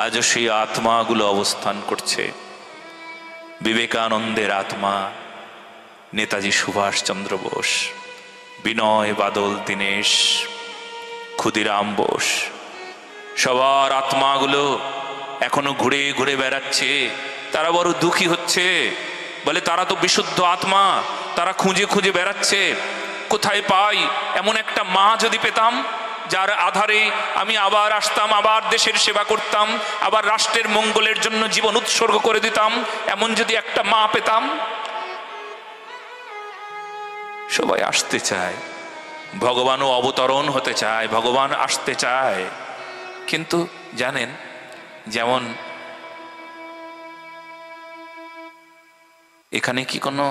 আজও সেই আত্মাগুলো অবস্থান করছে। বিবেকানন্দের আত্মা, নেতাজি সুভাষচন্দ্র বোস, বিনয় বাদল দীনেশ, ক্ষুদিরাম বোস, সবার আত্মাগুলো এখনো ঘুরে ঘুরে বেড়াচ্ছে। তারা বড় দুঃখী হচ্ছে, বলে তারা তো বিশুদ্ধ আত্মা, তারা খুঁজে খুঁজে বেড়াচ্ছে, কোথায় পাই এমন একটা মা যদি পেতাম যার আধারে আমি আবার আসতাম, আবার দেশের সেবা করতাম, আবার রাষ্ট্রের মঙ্গলের জন্য জীবন উৎসর্গ করে দিতাম, এমন যদি একটা মা পেতাম। সবাই আসতে চায়, ভগবানও অবতরণ হতে চায়, ভগবান আসতে চায়। কিন্তু জানেন, যেমন এখানে কি কোনো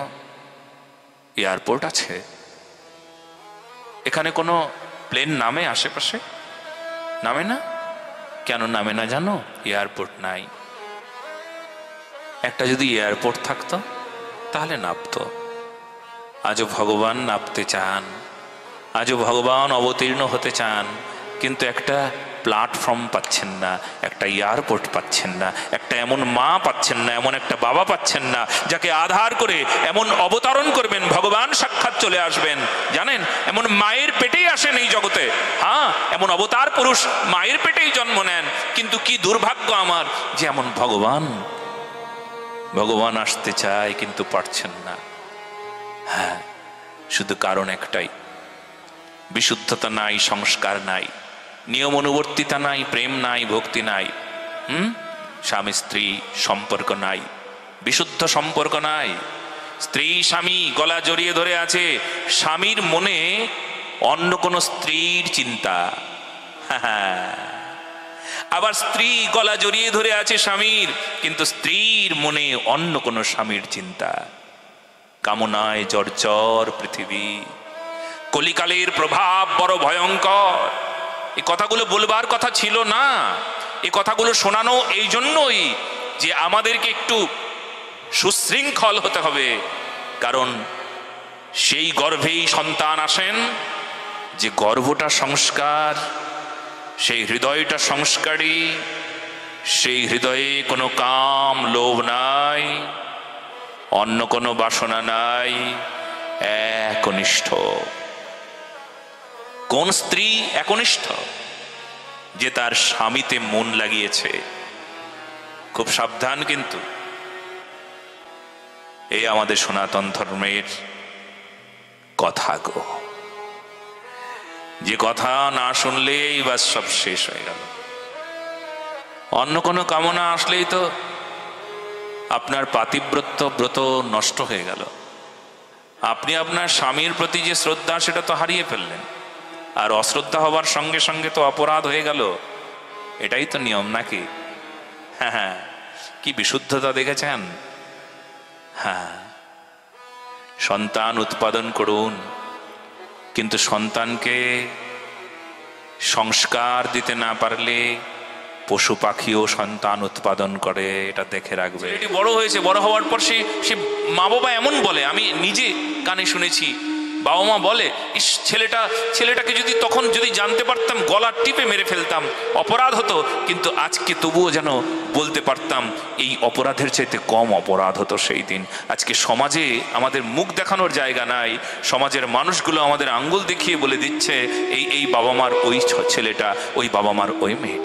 এয়ারপোর্ট আছে? এখানে কোনো প্লেন নামে আশেপাশে? নামে না। কেন নামে না জানো? এয়ারপোর্ট নাই। একটা যদি এয়ারপোর্ট থাকতো তাহলে নামতো। আজও ভগবান নামতে চান, আজও ভগবান অবতীর্ণ হতে চান, কিন্তু একটা প্ল্যাটফর্ম পাচ্ছেন না, একটা এয়ারপোর্ট পাচ্ছেন না, একটা এমন মা পাচ্ছেন না, এমন একটা বাবা পাচ্ছেন না যাকে আধার করে এমন অবতরণ করবেন, ভগবান সাক্ষাৎ চলে আসবেন। জানেন, এমন মায়ের পেটেই আসেন এই জগতে। হ্যাঁ, এমন অবতার পুরুষ মায়ের পেটেই জন্ম নেন, কিন্তু কি দুর্ভাগ্য আমার যে এমন ভগবান আসতে চায় কিন্তু পারছেন না। হ্যাঁ, শুধু কারণ একটাই, বিশুদ্ধতা নাই, সংস্কার নাই, নিয়ম অনুবর্তিতা নাই, প্রেম নাই, ভক্তি নাই। স্বামী স্ত্রী সম্পর্ক নাই, বিশুদ্ধ সম্পর্ক নাই। স্ত্রী স্বামী গলা জড়িয়ে ধরে আছে, স্বামীর মনে অন্য কোনো স্ত্রীর চিন্তা। আবার স্ত্রী গলা জড়িয়ে ধরে আছে স্বামীর, কিন্তু স্ত্রীর মনে অন্য কোনো স্বামীর চিন্তা। কামনায় জর্জর পৃথিবী, কলিকালের প্রভাব বড় ভয়ঙ্কর। এই কথাগুলো বলবার কথা ছিল না, এই কথাগুলো শোনানো এই জন্যই যে আমাদেরকে একটু সুশৃঙ্খল হতে হবে। কারণ সেই গর্ভেই সন্তান আসেন, যে গর্ভটা সংস্কার, সেই হৃদয়টা সংস্কারী, সেই হৃদয়ে কোনো কাম লোভ নাই, অন্য কোনো বাসনা নাই, একনিষ্ঠ। কোন স্ত্রী একনিষ্ঠ? যে তার স্বামীতে মন লাগিয়েছে। খুব সাবধান কিন্তু, এই আমাদের সনাতন ধর্মের কথা গো, যে কথা না শুনলেই বাস সব শেষ হয়ে গেল। অন্য কোনো কামনা আসলেই তো আপনার পাতিব্রত ব্রত নষ্ট হয়ে গেল। আপনি আপনার স্বামীর প্রতি যে শ্রদ্ধা সেটা তো হারিয়ে ফেললেন, আর অশ্রদ্ধা হবার সঙ্গে সঙ্গে তো অপরাধ হয়ে গেল। এটাই তো নিয়ম নাকি? হ্যাঁ, কি বিশুদ্ধতা দেখেছেন? হ্যাঁ, সন্তান উৎপাদন করুন, কিন্তু সন্তানকে সংস্কার দিতে না পারলে পশু পাখিও সন্তান উৎপাদন করে, এটা দেখে রাখবে। এটি বড় হয়েছে, বড় হওয়ার পর সে মা বাবা এমন বলে, আমি নিজে কানে শুনেছি, বাবা মা বলে, ইস ছেলেটাকে যদি তখন যদি জানতে পারতাম গলা টিপে মেরে ফেলতাম, অপরাধ হতো, কিন্তু আজকে তবুও যেন বলতে পারতাম এই অপরাধের চাইতে কম অপরাধ হতো সেই দিন। আজকে সমাজে আমাদের মুখ দেখানোর জায়গা নাই, সমাজের মানুষগুলো আমাদের আঙ্গুল দেখিয়ে বলে দিচ্ছে এই বাবা মার ওই ছেলেটা, ওই বাবা মার ওই মেয়েটা।